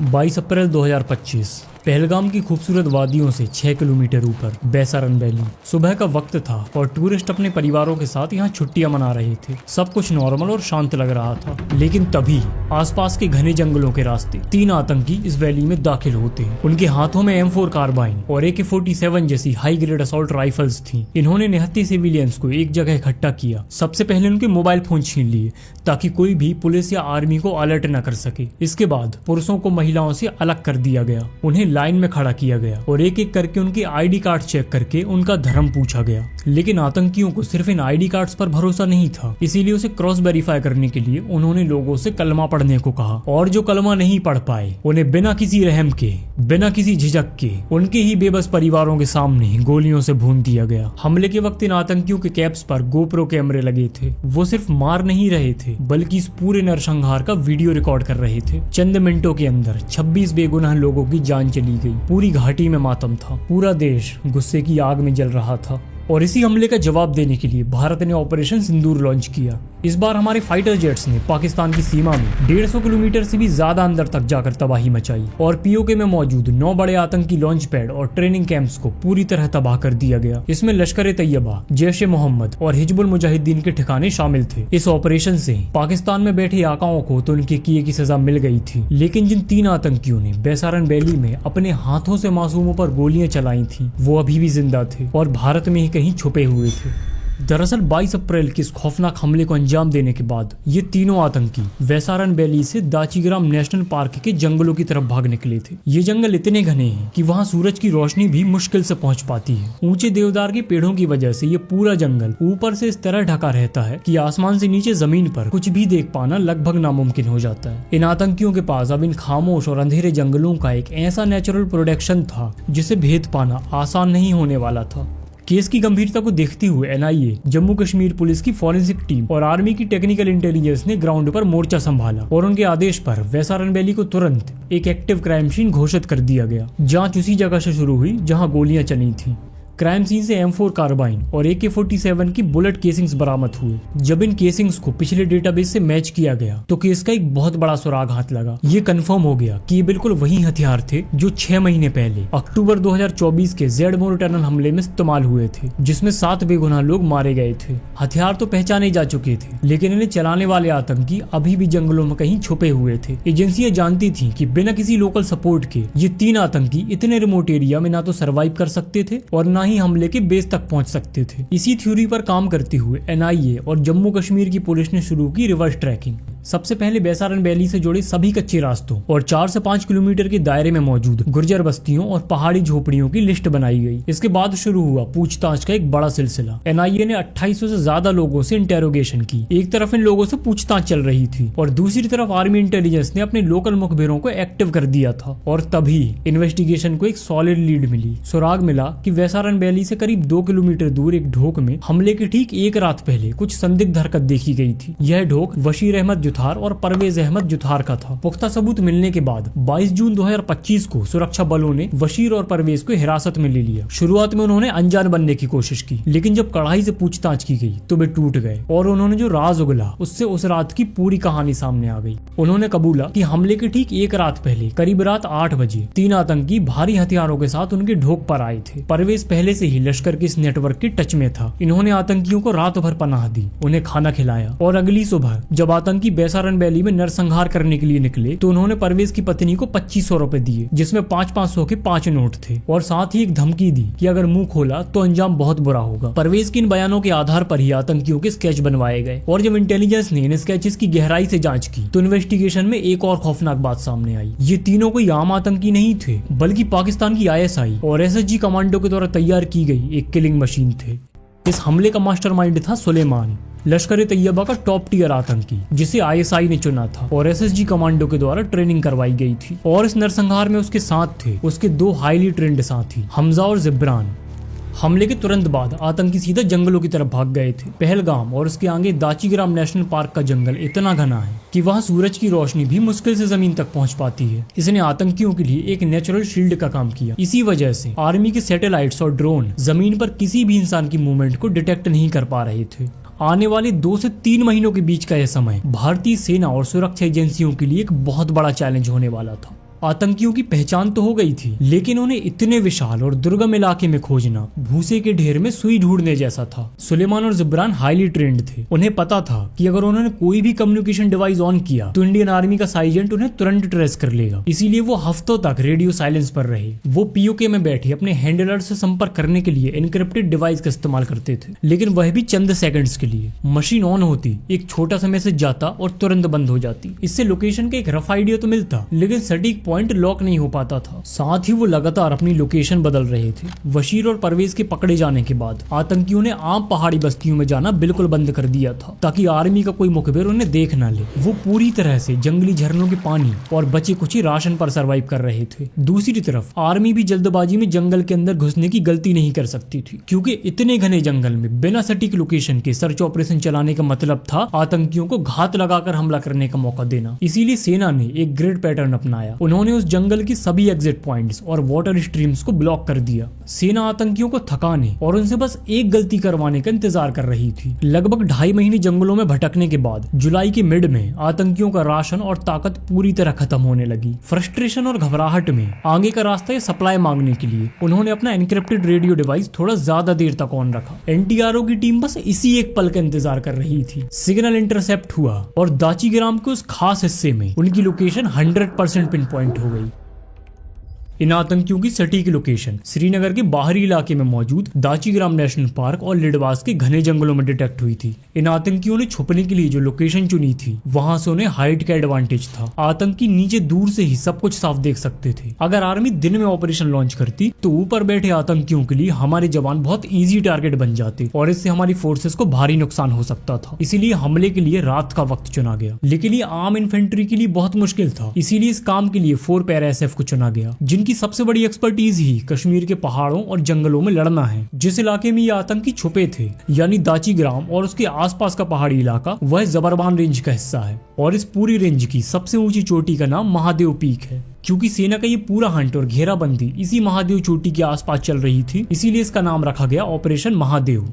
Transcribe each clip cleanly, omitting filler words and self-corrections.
22 अप्रैल 2025 पहलगाम की खूबसूरत वादियों से 6 किलोमीटर ऊपर बैसारन वैली। सुबह का वक्त था और टूरिस्ट अपने परिवारों के साथ यहाँ छुट्टियां मना रहे थे। सब कुछ नॉर्मल और शांत लग रहा था, लेकिन तभी आसपास के घने जंगलों के रास्ते 3 आतंकी इस वैली में दाखिल होते हैं। उनके हाथों में M4 कार्बाइन और AK-47 जैसी हाई ग्रेड असॉल्ट राइफल्स थी। इन्होंने निहत्थे सिविलियंस को एक जगह इकट्ठा किया। सबसे पहले उनके मोबाइल फोन छीन लिए ताकि कोई भी पुलिस या आर्मी को अलर्ट न कर सके। इसके बाद पुरुषों को महिलाओं से अलग कर दिया गया। उन्हें लाइन में खड़ा किया गया और एक एक करके उनके ID कार्ड चेक करके उनका धर्म पूछा गया। लेकिन आतंकियों को सिर्फ इन ID कार्ड्स पर भरोसा नहीं था, इसीलिए उसे क्रॉस वेरीफाई करने के लिए उन्होंने लोगों से कलमा पढ़ने को कहा। और जो कलमा नहीं पढ़ पाए उन्हें बिना किसी रहम के, बिना किसी झिझक के उनके ही बेबस परिवारों के सामने गोलियों से भून दिया गया। हमले के वक्त इन आतंकियों के कैप्स पर GoPro कैमरे लगे थे। वो सिर्फ मार नहीं रहे थे बल्कि इस पूरे नरसंहार का वीडियो रिकॉर्ड कर रहे थे। चंद मिनटों के अंदर 26 बेगुनाह लोगों की जान चली गई। पूरी घाटी में मातम था। पूरा देश गुस्से की आग में जल रहा था। और इसी हमले का जवाब देने के लिए भारत ने ऑपरेशन सिंदूर लॉन्च किया। इस बार हमारे फाइटर जेट्स ने पाकिस्तान की सीमा में 150 किलोमीटर से भी ज्यादा अंदर तक जाकर तबाही मचाई और POK में मौजूद 9 बड़े आतंकी लॉन्च पैड और ट्रेनिंग कैंप्स को पूरी तरह तबाह कर दिया गया। इसमें लश्कर-ए-तैयबा, जैश-ए-मोहम्मद और हिजबुल मुजाहिदीन के ठिकाने शामिल थे। इस ऑपरेशन से पाकिस्तान में बैठे आकाओं को तो उनके किए की सजा मिल गई थी, लेकिन जिन 3 आतंकियों ने बैसारन वैली में अपने हाथों से मासूमों पर गोलियां चलाई थी वो अभी भी जिंदा थे और भारत में ही कहीं छुपे हुए थे। दरअसल 22 अप्रैल के इस खौफनाक हमले को अंजाम देने के बाद ये तीनों आतंकी बैसारन वैली से दाचीग्राम नेशनल पार्क के जंगलों की तरफ भाग निकले थे। ये जंगल इतने घने हैं कि वहाँ सूरज की रोशनी भी मुश्किल से पहुँच पाती है। ऊंचे देवदार के पेड़ों की वजह से ये पूरा जंगल ऊपर से इस तरह ढका रहता है कि आसमान से नीचे जमीन पर कुछ भी देख पाना लगभग नामुमकिन हो जाता है। इन आतंकियों के पास अब इन खामोश और अंधेरे जंगलों का एक ऐसा नेचुरल प्रोटेक्शन था जिसे भेद पाना आसान नहीं होने वाला था। केस की गंभीरता को देखते हुए NIA, जम्मू कश्मीर पुलिस की फॉरेंसिक टीम और आर्मी की टेक्निकल इंटेलिजेंस ने ग्राउंड पर मोर्चा संभाला और उनके आदेश पर बैसारन वैली को तुरंत एक एक्टिव क्राइम सीन घोषित कर दिया गया। जांच उसी जगह से शुरू हुई जहां गोलियां चली थीं। क्राइम सीन से M4 कार्बाइन और AK-47 की बुलेट केसिंग्स बरामद हुए। जब इन केसिंग्स को पिछले डेटाबेस से मैच किया गया तो केस का एक बहुत बड़ा सुराग हाथ लगा। ये कंफर्म हो गया कि ये बिल्कुल वही हथियार थे जो 6 महीने पहले अक्टूबर 2024 के ज़ेड-मोर टनल हमले में इस्तेमाल हुए थे, जिसमें 7 बेगुनाह लोग मारे गए थे। हथियार तो पहचाने जा चुके थे, लेकिन इन्हें चलाने वाले आतंकी अभी भी जंगलों में कहीं छुपे हुए थे। एजेंसियां जानती थी कि बिना किसी लोकल सपोर्ट के ये 3 आतंकी इतने रिमोट एरिया में ना तो सर्वाइव कर सकते थे और ना ही हमले के बेस तक पहुंच सकते थे। इसी थ्योरी पर काम करते हुए NIA और जम्मू कश्मीर की पुलिस ने शुरू की रिवर्स ट्रैकिंग। सबसे पहले बैसारन वैली से जुड़े सभी कच्चे रास्तों और 4 से 5 किलोमीटर के दायरे में मौजूद गुर्जर बस्तियों और पहाड़ी झोपड़ियों की लिस्ट बनाई गई। इसके बाद शुरू हुआ पूछताछ का एक बड़ा सिलसिला। NIA ने 2800 से ज्यादा लोगों से इंटेरोगेशन की। एक तरफ इन लोगों से पूछताछ चल रही थी और दूसरी तरफ आर्मी इंटेलिजेंस ने अपने लोकल मुखबिरों को एक्टिव कर दिया था। और तभी इन्वेस्टिगेशन को एक सॉलिड लीड मिली। सुराग मिला कि बैसारन वैली से करीब 2 किलोमीटर दूर एक ढोक में हमले के ठीक एक रात पहले कुछ संदिग्ध हरकत देखी गई थी। यह ढोक बशीर अहमद जुथार और परवेज अहमद जुथार का था। पुख्ता सबूत मिलने के बाद 22 जून 2025 को सुरक्षा बलों ने बशीर और परवेज को हिरासत में ले लिया। शुरुआत में उन्होंने अनजान बनने की कोशिश की, लेकिन जब कड़ाई से पूछताछ की गई तो वे टूट गए और उन्होंने जो राज उगला उससे उस रात की पूरी कहानी सामने आ गई। उन्होंने कबूला कि हमले के ठीक एक रात पहले करीब रात 8 बजे 3 आतंकी भारी हथियारों के साथ उनके ढोक पर आए थे। परवेज पहले से ही लश्कर के इस नेटवर्क के टच में था। इन्होंने आतंकियों को रात भर पनाह दी, उन्हें खाना खिलाया और अगली सुबह जब आतंकी बैसारन वैली में नरसंहार करने के लिए निकले तो उन्होंने परवेज की पत्नी को 2500 रुपए दिए, जिसमें 500-500 के 5 नोट थे और साथ ही एक धमकी दी कि अगर मुंह खोला तो अंजाम बहुत बुरा होगा। परवेज के इन बयानों के आधार पर ही आतंकियों के स्केच बनवाए गए और जब इंटेलिजेंस ने इन स्केचेस की गहराई से जांच की तो इन्वेस्टिगेशन में एक और खौफनाक बात सामने आई। ये तीनों कोई आम आतंकी नहीं थे, बल्कि पाकिस्तान की ISI और SSG कमांडो के द्वारा तैयार की गई एक किलिंग मशीन थे। इस हमले का मास्टरमाइंड था सुलेमान, लश्कर-ए-तैयबा का टॉप टियर आतंकी, जिसे ISI ने चुना था और SSG कमांडो के द्वारा ट्रेनिंग करवाई गई थी। और इस नरसंहार में उसके साथ थे उसके 2 हाईली ट्रेंड साथी, हमजा और जिब्रान। हमले के तुरंत बाद आतंकी सीधा जंगलों की तरफ भाग गए थे। पहलगाम और उसके आगे दाचीग्राम नेशनल पार्क का जंगल इतना घना है कि वहाँ सूरज की रोशनी भी मुश्किल से जमीन तक पहुँच पाती है। इसने आतंकियों के लिए एक नेचुरल शील्ड का काम किया। इसी वजह से आर्मी के सैटेलाइट्स और ड्रोन जमीन पर किसी भी इंसान की मूवमेंट को डिटेक्ट नहीं कर पा रहे थे। आने वाले 2 से 3 महीनों के बीच का यह समय भारतीय सेना और सुरक्षा एजेंसियों के लिए एक बहुत बड़ा चैलेंज होने वाला था। आतंकियों की पहचान तो हो गई थी, लेकिन उन्हें इतने विशाल और दुर्गम इलाके में खोजना भूसे के ढेर में सुई ढूंढने जैसा था। सुलेमान और जिब्रान हाईली ट्रेंड थे। उन्हें पता था कि अगर उन्होंने कोई भी कम्युनिकेशन डिवाइस ऑन किया तो इंडियन आर्मी का साइजेंट उन्हें तुरंत ट्रेस कर लेगा। इसीलिए वो हफ्तों तक रेडियो साइलेंस पर रहे। वो पीओके में बैठे अपने हैंडलर से संपर्क करने के लिए एनक्रिप्टेड डिवाइस का इस्तेमाल करते थे, लेकिन वह भी चंद सेकंड्स के लिए। मशीन ऑन होती, एक छोटा सा मैसेज जाता और तुरंत बंद हो जाती। इससे लोकेशन का एक रफ आइडिया तो मिलता, लेकिन सटीक पॉइंट लॉक नहीं हो पाता था। साथ ही वो लगातार अपनी लोकेशन बदल रहे थे। वशीर और परवेज के पकड़े जाने के बाद आतंकियों ने आम पहाड़ी बस्तियों में जाना बिल्कुल बंद कर दिया था, ताकि आर्मी का कोई मुखबिर उन्हें देख न ले। वो पूरी तरह से जंगली झरनों के पानी और बचे कुछ ही राशन पर सरवाइव कर रहे थे। दूसरी तरफ आर्मी भी जल्दबाजी में जंगल के अंदर घुसने की गलती नहीं कर सकती थी, क्योंकि इतने घने जंगल में बिना सटीक लोकेशन के सर्च ऑपरेशन चलाने का मतलब था आतंकियों को घात लगाकर हमला करने का मौका देना। इसीलिए सेना ने एक ग्रिड पैटर्न अपनाया। उन्होंने उस जंगल की सभी एग्जिट पॉइंट्स और वाटर स्ट्रीम्स को ब्लॉक कर दिया। सेना आतंकियों को थकाने और उनसे बस एक गलती करवाने का इंतजार कर रही थी। लगभग 2.5 महीने जंगलों में भटकने के बाद जुलाई के मिड में आतंकियों का राशन और ताकत पूरी तरह खत्म होने लगी। फ्रस्ट्रेशन और घबराहट में आगे का रास्ता या सप्लाई मांगने के लिए उन्होंने अपना एनक्रिप्टेड रेडियो डिवाइस थोड़ा ज्यादा देर तक ऑन रखा। एनटीआरओ की टीम बस इसी एक पल का इंतजार कर रही थी। सिग्नल इंटरसेप्ट हुआ और दाचीग्राम के उस खास हिस्से में उनकी लोकेशन 100% पिन पॉइंट हो गई। इन आतंकियों की सटीक लोकेशन श्रीनगर के बाहरी इलाके में मौजूद दाचीग्राम नेशनल पार्क और लिडवास के घने जंगलों में डिटेक्ट हुई थी। इन आतंकियों ने छुपने के लिए जो लोकेशन चुनी थी, वहां से उन्हें हाइट का एडवांटेज था। आतंकी नीचे दूर से ही सब कुछ साफ देख सकते थे। अगर आर्मी दिन में ऑपरेशन लॉन्च करती तो ऊपर बैठे आतंकियों के लिए हमारे जवान बहुत ईजी टारगेट बन जाते और इससे हमारी फोर्सेस को भारी नुकसान हो सकता था। इसीलिए हमले के लिए रात का वक्त चुना गया, लेकिन ये आम इन्फेंट्री के लिए बहुत मुश्किल था। इसीलिए इस काम के लिए 4 पैरा एसएफ को चुना गया, जिनकी सबसे बड़ी एक्सपर्टीज ही कश्मीर के पहाड़ों और जंगलों में लड़ना है। जिस इलाके में ये आतंकी छुपे थे, यानी दाचीग्राम और उसके आसपास का पहाड़ी इलाका, वह जबरबान रेंज का हिस्सा है और इस पूरी रेंज की सबसे ऊंची चोटी का नाम महादेव पीक है। क्योंकि सेना का ये पूरा हंट और घेराबंदी इसी महादेव चोटी के आसपास चल रही थी, इसीलिए इसका नाम रखा गया ऑपरेशन महादेव।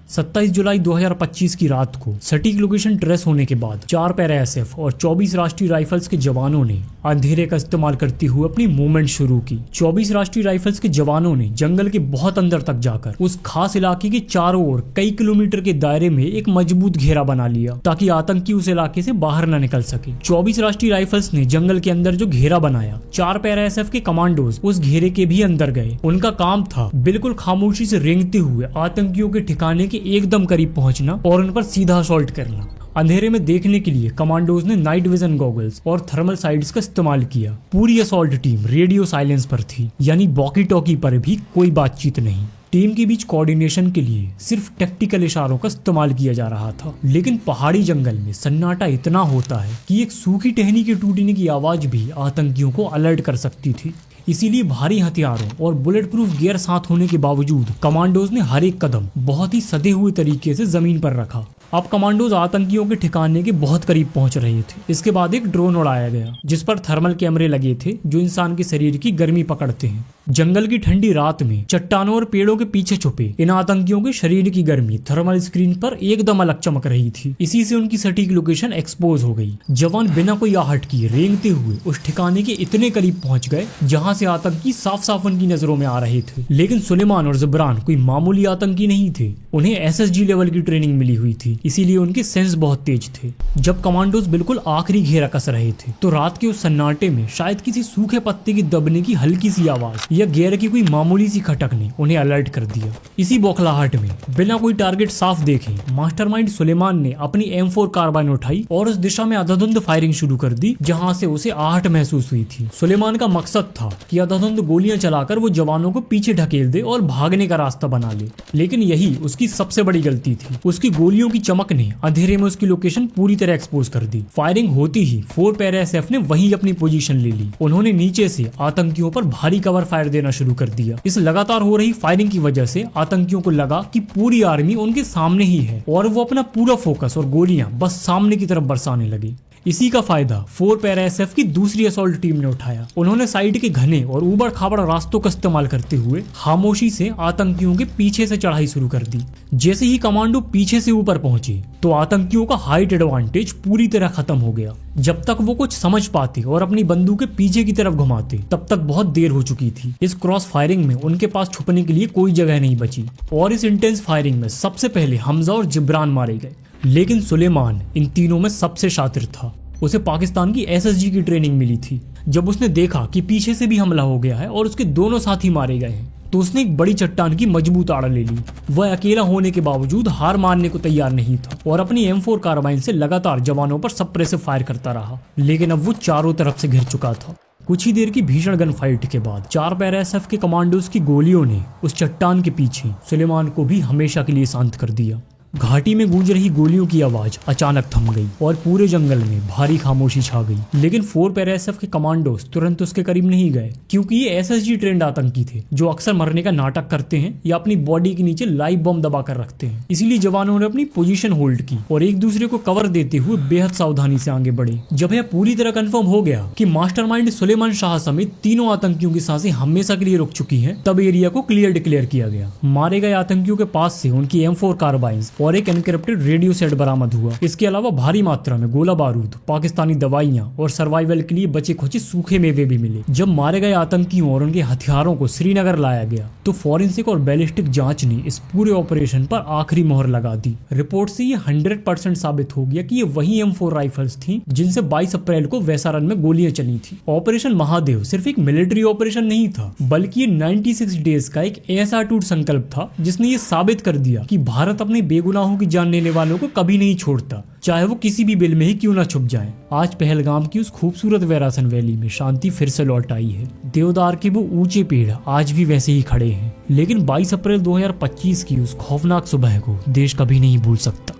27 जुलाई 2025 की रात को सटीक लोकेशन ट्रेस होने के बाद 4 पैरा एसएफ और 24 राष्ट्रीय राइफल्स के जवानों ने अंधेरे का इस्तेमाल करते हुए अपनी मूवमेंट शुरू की। 24 राष्ट्रीय राइफल्स के जवानों ने जंगल के बहुत अंदर तक जाकर उस खास इलाके के चारों ओर कई किलोमीटर के दायरे में एक मजबूत घेरा बना लिया, ताकि आतंकी उस इलाके से बाहर न निकल सके। 24 राष्ट्रीय राइफल्स ने जंगल के अंदर जो घेरा बनाया, 4 पैरा एसएफ के कमांडोज उस घेरे के भी अंदर गए। उनका काम था बिल्कुल खामोशी से रेंगते हुए आतंकियों के ठिकाने के एकदम करीब पहुंचना और उन पर सीधा असॉल्ट करना। अंधेरे में देखने के लिए कमांडोज ने नाइट विजन गॉगल्स और थर्मल साइट्स का इस्तेमाल किया। पूरी असॉल्ट टीम रेडियो साइलेंस पर थी, यानी वॉकी टॉकी पर भी कोई बातचीत नहीं। टीम के बीच कोऑर्डिनेशन के लिए सिर्फ टैक्टिकल इशारों का इस्तेमाल किया जा रहा था। लेकिन पहाड़ी जंगल में सन्नाटा इतना होता है कि एक सूखी टहनी के टूटने की आवाज भी आतंकियों को अलर्ट कर सकती थी। इसीलिए भारी हथियारों और बुलेट प्रूफ गियर साथ होने के बावजूद कमांडोज ने हर एक कदम बहुत ही सधे हुए तरीके से जमीन पर रखा। अब कमांडोज आतंकियों के ठिकाने के बहुत करीब पहुंच रहे थे। इसके बाद एक ड्रोन उड़ाया गया, जिस पर थर्मल कैमरे लगे थे जो इंसान के शरीर की गर्मी पकड़ते हैं। जंगल की ठंडी रात में चट्टानों और पेड़ों के पीछे छुपे इन आतंकियों के शरीर की गर्मी थर्मल स्क्रीन पर एकदम अलग चमक रही थी। इसी से उनकी सटीक लोकेशन एक्सपोज हो गई। जवान बिना कोई आहट किए रेंगते हुए उस ठिकाने के इतने करीब पहुंच गए जहां से आतंकी साफ साफ उनकी नजरों में आ रहे थे। लेकिन सुलेमान और जिब्रान कोई मामूली आतंकी नहीं थे। उन्हें एसएसजी लेवल की ट्रेनिंग मिली हुई थी, इसीलिए उनके सेंस बहुत तेज थे। जब कमांडोज बिल्कुल आखिरी घेरा कस रहे थे तो रात के उस सन्नाटे में शायद किसी सूखे पत्ते की दबने की हल्की सी आवाज या घेरे की कोई मामूली सी खटक ने उन्हें अलर्ट कर दिया। इसी बौखलाहट में बिना कोई टारगेट साफ देखे मास्टरमाइंड सुलेमान ने अपनी M4 कार्बाइन उठाई और उस दिशा में अंधाधुंध फायरिंग शुरू कर दी जहां से उसे आहट महसूस हुई थी। सुलेमान का मकसद था कि अंधाधुंध गोलियां चलाकर वो जवानों को पीछे ढकेल दे और भागने का रास्ता बना ले, लेकिन यही उसकी सबसे बड़ी गलती थी। उसकी गोलियों की चमक ने अंधेरे में उसकी लोकेशन पूरी तरह एक्सपोज कर दी। फायरिंग होती ही 4 पैरा एसएफ ने वहीं अपनी पोजीशन ले ली। उन्होंने नीचे से आतंकियों पर भारी कवर फायर देना शुरू कर दिया। इस लगातार हो रही फायरिंग की वजह से आतंकियों को लगा कि पूरी आर्मी उनके सामने ही है और वो अपना पूरा फोकस और गोलियां बस सामने की तरफ बरसाने लगे। इसी का फायदा 4 पैरा एसएफ की दूसरी असॉल्ट टीम ने उठाया। उन्होंने साइड के घने और ऊबड़ खाबड़ रास्तों का इस्तेमाल करते हुए खामोशी से आतंकियों के पीछे से चढ़ाई शुरू कर दी। जैसे ही कमांडो पीछे से ऊपर पहुंचे तो आतंकियों का हाइट एडवांटेज पूरी तरह खत्म हो गया। जब तक वो कुछ समझ पाते और अपनी बंदूकें पीछे की तरफ घुमाते तब तक बहुत देर हो चुकी थी। इस क्रॉस फायरिंग में उनके पास छुपने के लिए कोई जगह नहीं बची और इस इंटेंस फायरिंग में सबसे पहले हमजा और जिब्रान मारे गए। लेकिन सुलेमान इन तीनों में सबसे शातिर था। उसे पाकिस्तान की एसएसजी की ट्रेनिंग मिली थी। जब उसने देखा कि पीछे से भी हमला हो गया है और उसके दोनों साथी मारे गए हैं तो उसने एक बड़ी चट्टान की मजबूत आड़ ले ली। वह अकेला होने के बावजूद हार मानने को तैयार नहीं था और अपनी M4 कार्बाइन से लगातार जवानों पर सप्रेसिव फायर करता रहा। लेकिन अब वो चारों तरफ से घिर चुका था। कुछ ही देर की भीषण गन फाइट के बाद 4 पैरा एसएफ के कमांडोज की गोलियों ने उस चट्टान के पीछे सुलेमान को भी हमेशा के लिए शांत कर दिया। घाटी में गूंज रही गोलियों की आवाज अचानक थम गई और पूरे जंगल में भारी खामोशी छा गई। लेकिन 4 पैरा एसएफ के कमांडोज तुरंत उसके करीब नहीं गए क्योंकि ये एसएसजी ट्रेंड आतंकी थे जो अक्सर मरने का नाटक करते हैं या अपनी बॉडी के नीचे लाइव बम दबा कर रखते हैं। इसीलिए जवानों ने अपनी पोजीशन होल्ड की और एक दूसरे को कवर देते हुए बेहद सावधानी से आगे बढ़े। जब यह पूरी तरह कंफर्म हो गया कि मास्टरमाइंड सुलेमान शाह समेत तीनों आतंकियों की सांसें हमेशा के लिए रुक चुकी हैं, तब एरिया को क्लियर डिक्लेयर किया गया। मारे गए आतंकियों के पास से उनकी M4 कार्बाइन्स और एक एनक्रिप्टेड रेडियो सेट बरामद हुआ। इसके अलावा भारी मात्रा में गोला बारूद, पाकिस्तानी दवाइयां और सर्वाइवल के लिए बचे खुचे सूखे मेवे भी मिले। जब मारे गए आतंकियों और उनके हथियारों को श्रीनगर लाया गया तो फॉरेंसिक और बैलिस्टिक जांच ने इस पूरे ऑपरेशन पर आखिरी मोहर लगा दी। रिपोर्ट से ये 100% साबित हो गया कि ये वही M4 राइफल्स थी जिनसे 22 अप्रैल को वैसारन में गोलियां चली थी। ऑपरेशन महादेव सिर्फ एक मिलिट्री ऑपरेशन नहीं था बल्कि ये 96 डेज का एक ऐसा अटूट संकल्प था जिसने ये साबित कर दिया कि भारत अपने बेगुनाहों की जान लेने वालों को कभी नहीं छोड़ता, चाहे वो किसी भी बिल में ही क्यों ना छुप जाए। आज पहलगाम की उस खूबसूरत वैरासन वैली में शांति फिर से लौट आई है। देवदार के वो ऊंचे पेड़ आज भी वैसे ही खड़े हैं। लेकिन 22 अप्रैल 2025 की उस खौफनाक सुबह को देश कभी नहीं भूल सकता।